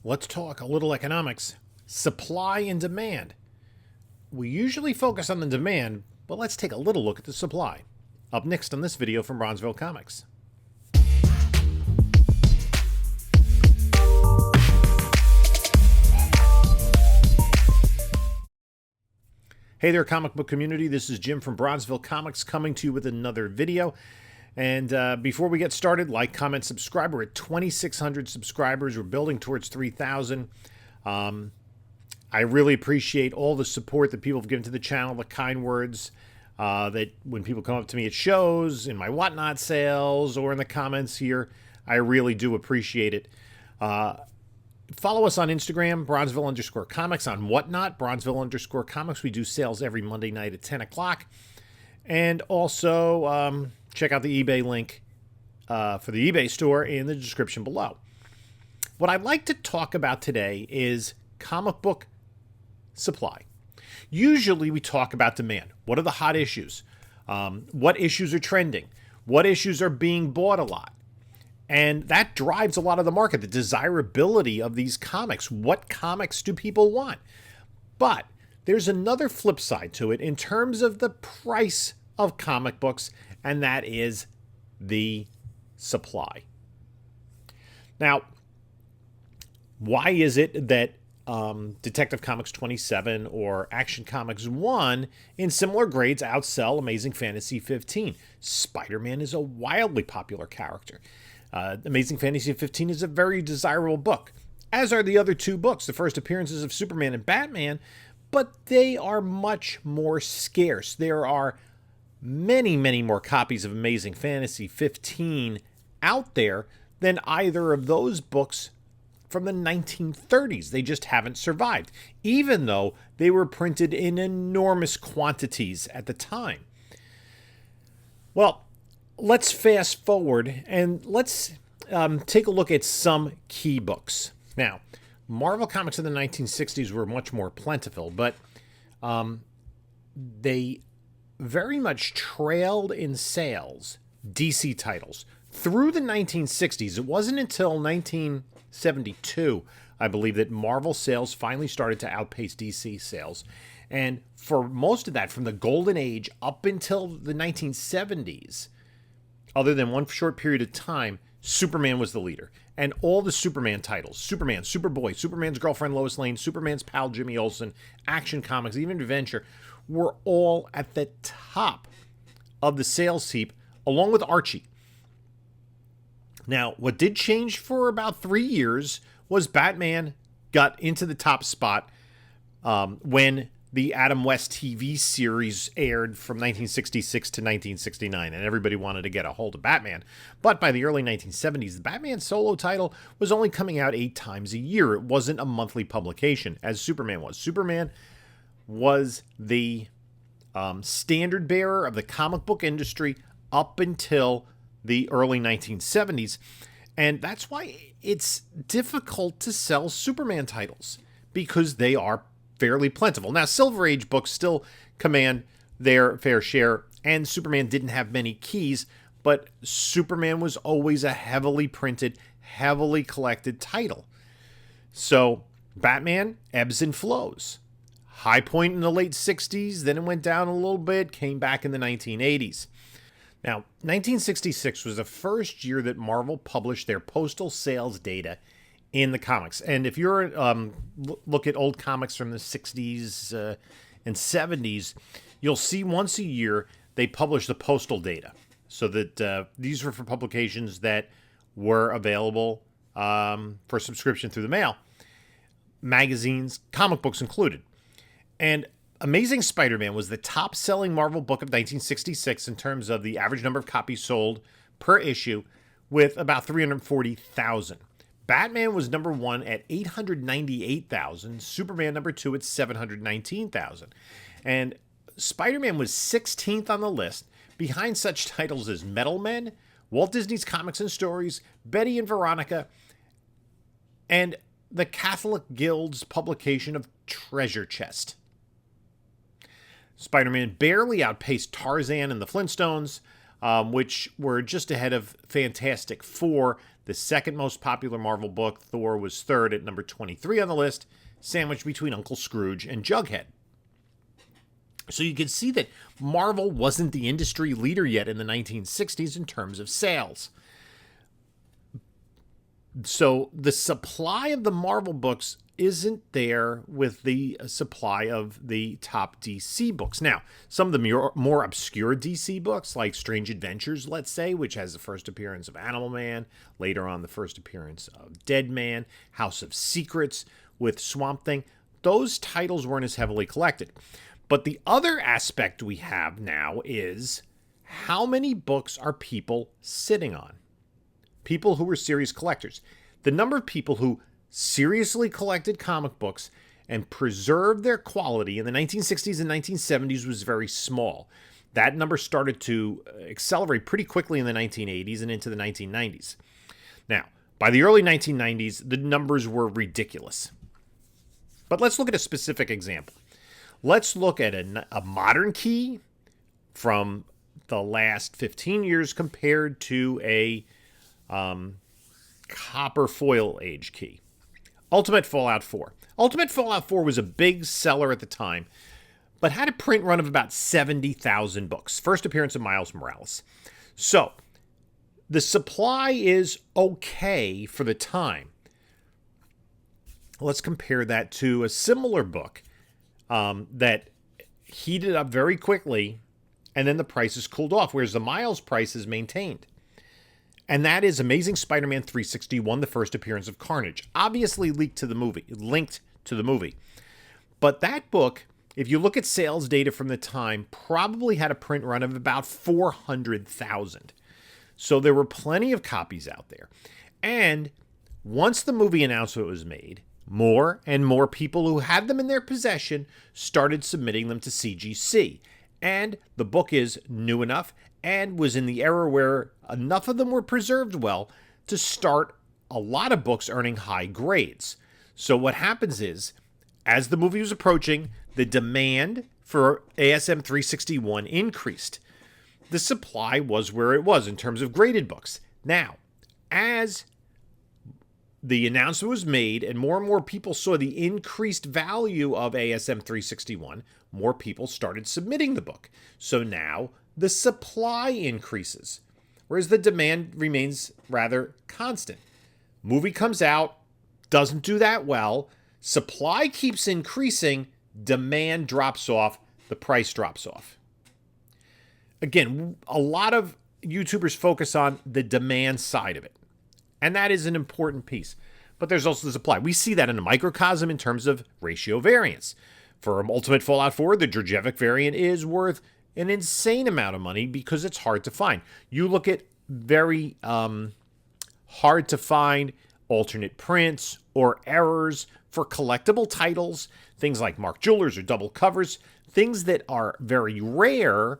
Let's talk a little economics. Supply and demand. We usually focus on the demand, but let's take a little look at the supply. Up next on this video from Bronzeville Comics. Hey there, comic book community. This is Jim from Bronzeville Comics coming to you with another video. And before we get started, like, comment, subscribe. We're at 2,600 subscribers. We're building towards 3,000. I really appreciate all the support that people have given to the channel, the kind words that when people come up to me at shows, in my Whatnot sales, or in the comments here. I really do appreciate it. Follow us on Instagram, Bronzeville_comics, on Whatnot, Bronzeville_comics. We do sales every Monday night at 10 o'clock. And also check out the eBay link for the eBay store in the description below. What I'd like to talk about today is comic book supply. Usually we talk about demand. What are the hot issues? What issues are trending? What issues are being bought a lot? And that drives a lot of the market, the desirability of these comics. What comics do people want? But there's another flip side to it in terms of the price of comic books, and that is the supply. Now, why is it that Detective Comics 27 or Action Comics 1 in similar grades outsell Amazing Fantasy 15? Spider-Man is a wildly popular character. Amazing Fantasy 15 is a very desirable book, as are the other two books, the first appearances of Superman and Batman, but they are much more scarce. There are many, many more copies of Amazing Fantasy 15 out there than either of those books from the 1930s. They just haven't survived, even though they were printed in enormous quantities at the time. Well, let's fast forward and let's take a look at some key books. Now, Marvel Comics in the 1960s were much more plentiful, but they very much trailed in sales DC titles through the 1960s. It wasn't until 1972, I believe, that Marvel sales finally started to outpace DC sales. And for most of that, from the Golden Age up until the 1970s, other than one short period of time, Superman was the leader. And all the Superman titles, Superman, Superboy, Superman's girlfriend Lois Lane, Superman's pal Jimmy Olsen, Action Comics, even Adventure, were all at the top of the sales heap, along with Archie. Now, what did change for about 3 years was Batman got into the top spot when the Adam West TV series aired from 1966 to 1969, and everybody wanted to get a hold of Batman. But by the early 1970s, the Batman solo title was only coming out 8 times a year. It wasn't a monthly publication, as Superman was. Superman was the standard bearer of the comic book industry up until the early 1970s, and that's why it's difficult to sell Superman titles, because they are fairly plentiful. Now, Silver Age books still command their fair share, and Superman didn't have many keys, but Superman was always a heavily printed, heavily collected title. So Batman ebbs and flows. High point in the late 60s, then it went down a little bit, came back in the 1980s. Now, 1966 was the first year that Marvel published their postal sales data in the comics. And if you're look at old comics from the 60s and 70s, you'll see once a year they publish the postal data. So that these were for publications that were available for subscription through the mail. Magazines, comic books included. And Amazing Spider-Man was the top-selling Marvel book of 1966 in terms of the average number of copies sold per issue, with about 340,000. Batman was number 1 at 898,000, Superman number 2 at 719,000. And Spider-Man was 16th on the list, behind such titles as Metal Men, Walt Disney's Comics and Stories, Betty and Veronica, and the Catholic Guild's publication of Treasure Chest. Spider-Man barely outpaced Tarzan and the Flintstones, which were just ahead of Fantastic Four, The second most popular Marvel book, Thor, was third at number 23 on the list, sandwiched between Uncle Scrooge and Jughead. So you can see that Marvel wasn't the industry leader yet in the 1960s in terms of sales. So the supply of the Marvel books isn't there with the supply of the top DC books. Now, some of the more obscure DC books, like Strange Adventures, let's say, which has the first appearance of Animal Man, later on the first appearance of Dead Man, House of Secrets with Swamp Thing, those titles weren't as heavily collected. But the other aspect we have now is how many books are people sitting on? People who were serious collectors. The number of people who seriously collected comic books and preserved their quality in the 1960s and 1970s was very small. That number started to accelerate pretty quickly in the 1980s and into the 1990s. Now, by the early 1990s, the numbers were ridiculous. But let's look at a specific example. Let's look at a modern key from the last 15 years compared to a copper foil age key. Ultimate Fallout 4. Ultimate Fallout 4 was a big seller at the time, but had a print run of about 70,000 books. First appearance of Miles Morales. So, the supply is okay for the time. Let's compare that to a similar book that heated up very quickly, and then the prices cooled off, whereas the Miles price is maintained. And that is Amazing Spider-Man 361, the first appearance of Carnage. Obviously linked to the movie. But that book, if you look at sales data from the time, probably had a print run of about 400,000. So there were plenty of copies out there. And once the movie announcement was made, more and more people who had them in their possession started submitting them to CGC. And the book is new enough and was in the era where enough of them were preserved well to start a lot of books earning high grades. So what happens is, as the movie was approaching, the demand for ASM 361 increased. The supply was where it was in terms of graded books. Now, as the announcement was made and more people saw the increased value of ASM 361, more people started submitting the book. So now the supply increases, whereas the demand remains rather constant. Movie comes out, doesn't do that well, supply keeps increasing, demand drops off, the price drops off. Again, a lot of YouTubers focus on the demand side of it, and that is an important piece. But there's also the supply. We see that in a microcosm in terms of ratio variance. For Ultimate Fallout 4, the Drajevic variant is worth an insane amount of money because it's hard to find. You look at very hard to find alternate prints or errors for collectible titles, things like Mark Jewelers or double covers, things that are very rare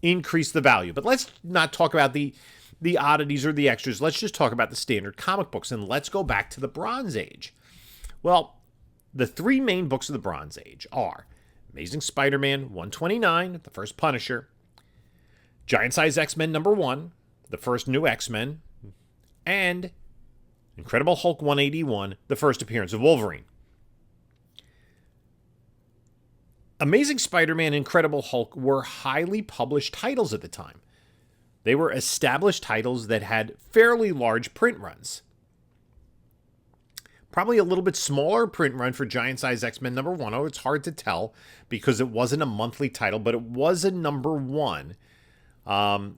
increase the value. But let's not talk about the oddities or the extras. Let's just talk about the standard comic books, and let's go back to the Bronze Age. Well, the three main books of the Bronze Age are Amazing Spider-Man 129, the first Punisher, Giant Size X-Men #1, the first new X-Men, and Incredible Hulk 181, the first appearance of Wolverine. Amazing Spider-Man and Incredible Hulk were highly published titles at the time. They were established titles that had fairly large print runs. Probably a little bit smaller print run for Giant Size X-Men #1. Oh, it's hard to tell because it wasn't a monthly title, but it was a #1.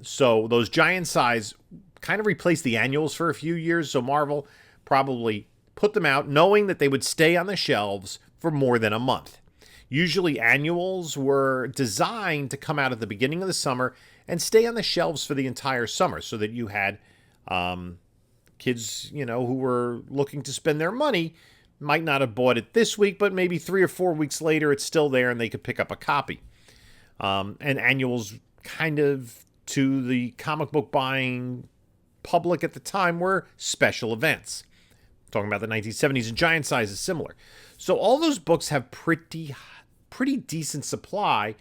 So those Giant Size kind of replaced the annuals for a few years, so Marvel probably put them out knowing that they would stay on the shelves for more than a month. Usually annuals were designed to come out at the beginning of the summer and stay on the shelves for the entire summer so that you had kids, who were looking to spend their money might not have bought it this week, but maybe 3 or 4 weeks later it's still there and they could pick up a copy. And annuals kind of, to the comic book buying public at the time, were special events. Talking about the 1970s, and Giant Size is similar. So all those books have pretty decent supply,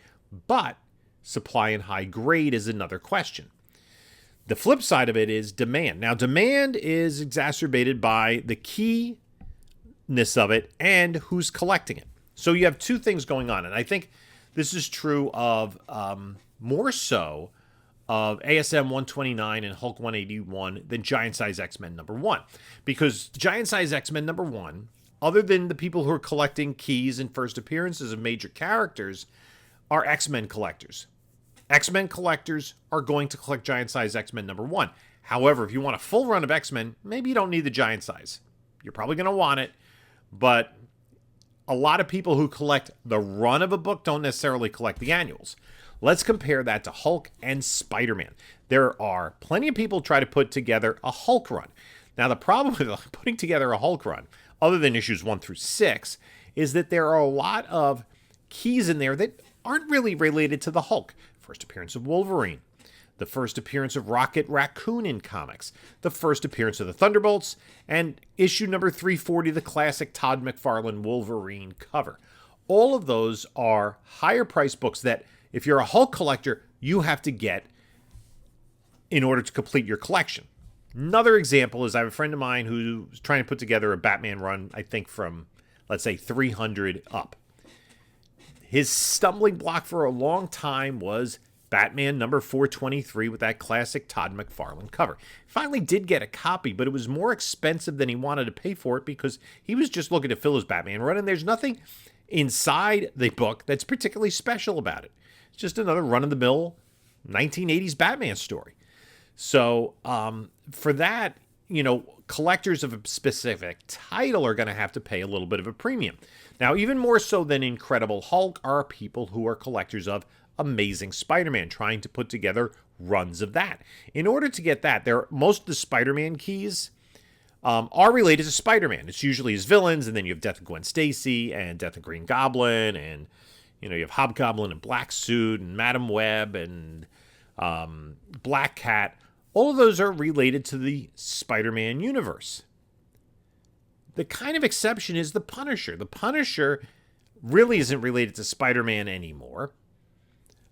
but supply in high grade is another question. The flip side of it is demand. Now, demand is exacerbated by the keyness of it and who's collecting it. So you have two things going on. And I think this is true of more so of ASM 129 and Hulk 181 than Giant Size X-Men #1. Because Giant Size X-Men #1, other than the people who are collecting keys and first appearances of major characters, are X-Men collectors. X-Men collectors are going to collect Giant Size X-Men #1. However, if you want a full run of X-Men, maybe you don't need the giant size. You're probably going to want it, but a lot of people who collect the run of a book don't necessarily collect the annuals. Let's compare that to Hulk and Spider-Man. There are plenty of people try to put together a Hulk run. Now, the problem with putting together a Hulk run, other than issues 1 through 6, is that there are a lot of keys in there that aren't really related to the Hulk. First appearance of Wolverine, the first appearance of Rocket Raccoon in comics, the first appearance of the Thunderbolts, and issue number 340, the classic Todd McFarlane Wolverine cover. All of those are higher price books that, if you're a Hulk collector, you have to get in order to complete your collection. Another example is I have a friend of mine who's trying to put together a Batman run, I think from, let's say, 300 up. His stumbling block for a long time was Batman number 423 with that classic Todd McFarlane cover. Finally did get a copy, but it was more expensive than he wanted to pay for it because he was just looking to fill his Batman run, and there's nothing inside the book that's particularly special about it. It's just another run-of-the-mill 1980s Batman story. So for that, collectors of a specific title are going to have to pay a little bit of a premium. Now, even more so than Incredible Hulk are people who are collectors of Amazing Spider-Man, trying to put together runs of that. In order to get that, most of the Spider-Man keys are related to Spider-Man. It's usually his villains, and then you have Death of Gwen Stacy and Death of Green Goblin, and you have Hobgoblin and Black Suit and Madam Web and Black Cat. All of those are related to the Spider-Man universe. The kind of exception is the Punisher. The Punisher really isn't related to Spider-Man anymore,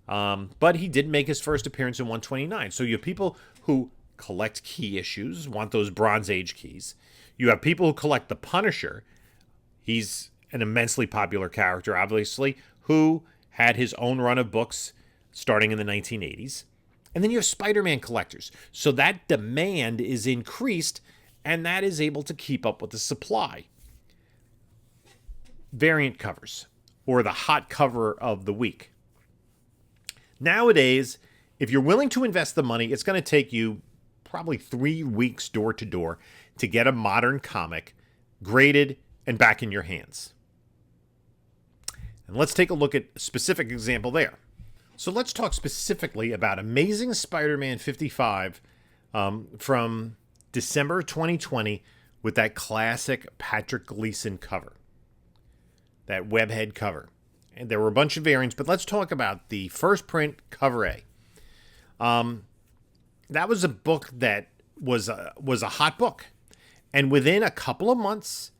but he did make his first appearance in 129. So you have people who collect key issues, want those Bronze Age keys. You have people who collect the Punisher. He's an immensely popular character, obviously, who had his own run of books starting in the 1980s. And then you have Spider-Man collectors. So that demand is increased, and that is able to keep up with the supply. Variant covers, or the hot cover of the week. Nowadays, if you're willing to invest the money, it's going to take you probably 3 weeks door to door to get a modern comic graded and back in your hands. And let's take a look at a specific example there. So let's talk specifically about Amazing Spider-Man 55 from December 2020 with that classic Patrick Gleason cover, that webhead cover. And there were a bunch of variants, but let's talk about the first print cover A. That was a book that was a hot book. And within a couple of months,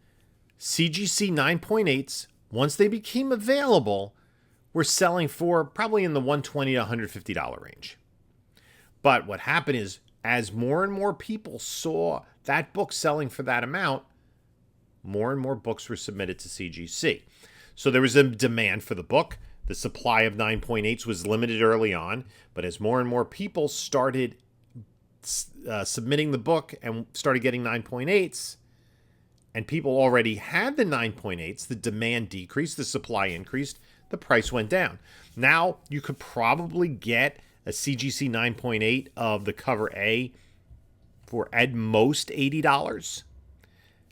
CGC 9.8s, once they became available, were selling for probably in the $120 to $150 range. But what happened is, as more and more people saw that book selling for that amount, more and more books were submitted to CGC. So there was a demand for the book. The supply of 9.8s was limited early on, but as more and more people started submitting the book and started getting 9.8s, and people already had the 9.8s, the demand decreased, the supply increased, the price went down. Now you could probably get a CGC 9.8 of the cover A for at most $80,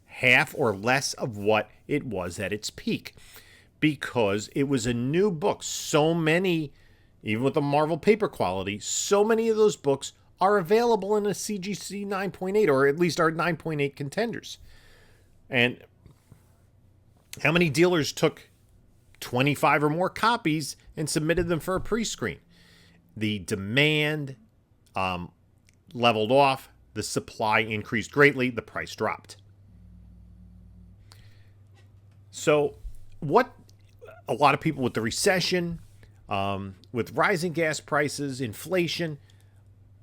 half or less of what it was at its peak, because it was a new book. So many, even with the Marvel paper quality, so many of those books are available in a CGC 9.8, or at least are 9.8 contenders. And how many dealers took 25 or more copies and submitted them for a pre-screen? The demand leveled off, the supply increased greatly, the price dropped. So what a lot of people with the recession, with rising gas prices, inflation,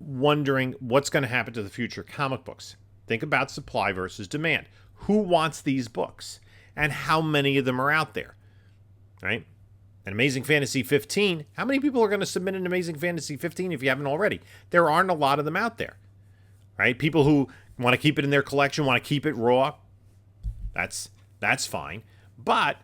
wondering what's going to happen to the future comic books. Think about supply versus demand. Who wants these books? And how many of them are out there? Right? An Amazing Fantasy 15. How many people are going to submit an Amazing Fantasy 15 if you haven't already? There aren't a lot of them out there. Right? People who want to keep it in their collection, want to keep it raw. That's fine. But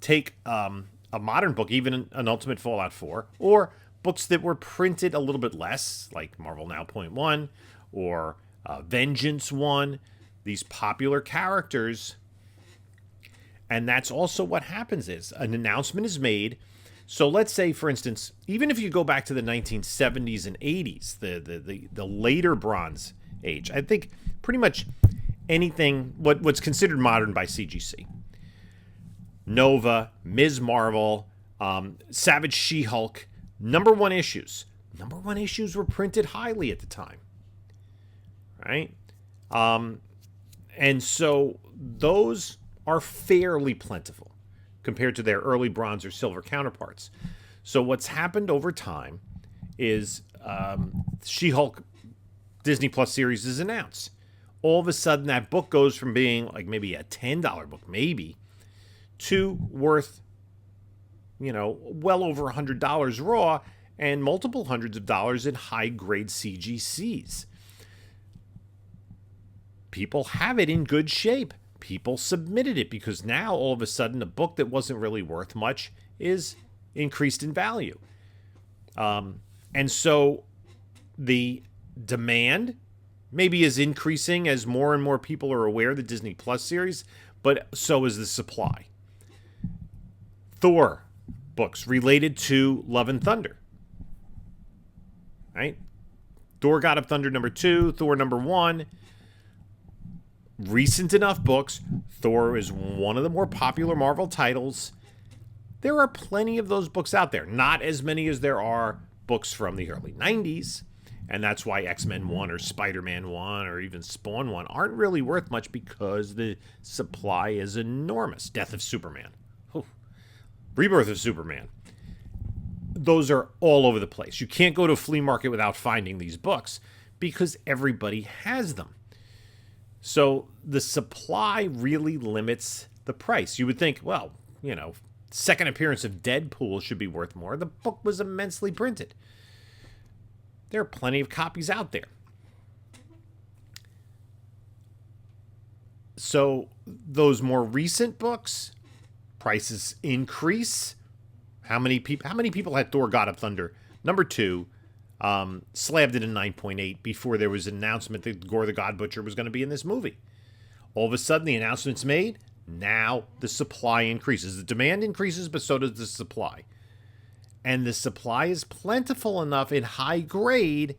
take a modern book, even an Ultimate Fallout 4, or books that were printed a little bit less, like Marvel Now .1 or Vengeance 1, these popular characters. And that's also what happens is an announcement is made. So let's say, for instance, even if you go back to the 1970s and 80s, the later Bronze Age, I think pretty much anything, what's considered modern by CGC. Nova, Ms. Marvel, Savage She-Hulk, number one issues. Number one issues were printed highly at the time. Right? And so those are fairly plentiful compared to their early bronze or silver counterparts. So what's happened over time is She-Hulk Disney Plus series is announced. All of a sudden, that book goes from being like maybe a $10 book, maybe, to worth, well over $100 raw and multiple hundreds of dollars in high-grade CGCs. People have it in good shape. People submitted it because now, all of a sudden, a book that wasn't really worth much is increased in value. And so the demand maybe is increasing as more and more people are aware of the Disney Plus series, but so is the supply. Thor books related to Love and Thunder. Right? Thor God of Thunder #2, Thor #1. Recent enough books. Thor is one of the more popular Marvel titles. There are plenty of those books out there. Not as many as there are books from the early 90s. And that's why X-Men 1 or Spider-Man 1 or even Spawn 1 aren't really worth much because the supply is enormous. Death of Superman. Oof. Rebirth of Superman. Those are all over the place. You can't go to a flea market without finding these books because everybody has them. So the supply really limits the price. You would think, well, second appearance of Deadpool should be worth more. The book was immensely printed. There are plenty of copies out there. So those more recent books, prices increase. How many people had Thor God of Thunder #2, slabbed it in 9.8 before there was an announcement that Gore the God Butcher was going to be in this movie? All of a sudden, the announcement's made. Now the supply increases. The demand increases, but so does the supply. And the supply is plentiful enough in high grade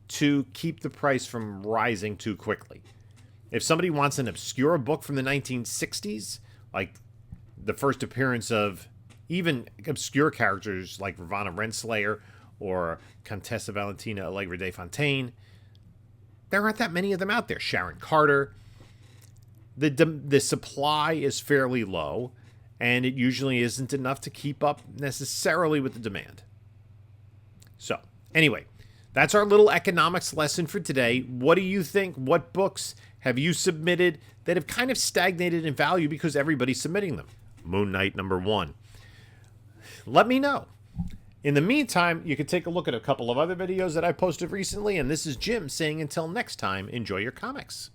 to keep the price from rising too quickly. If somebody wants an obscure book from the 1960s, like the first appearance of even obscure characters like Ravonna Renslayer or Contessa Valentina Allegra de Fontaine, there aren't that many of them out there. Sharon Carter. The supply is fairly low, and it usually isn't enough to keep up necessarily with the demand. So, anyway, that's our little economics lesson for today. What do you think? What books have you submitted that have kind of stagnated in value because everybody's submitting them? Moon Knight #1. Let me know. In the meantime, you can take a look at a couple of other videos that I posted recently, and this is Jim saying until next time, enjoy your comics.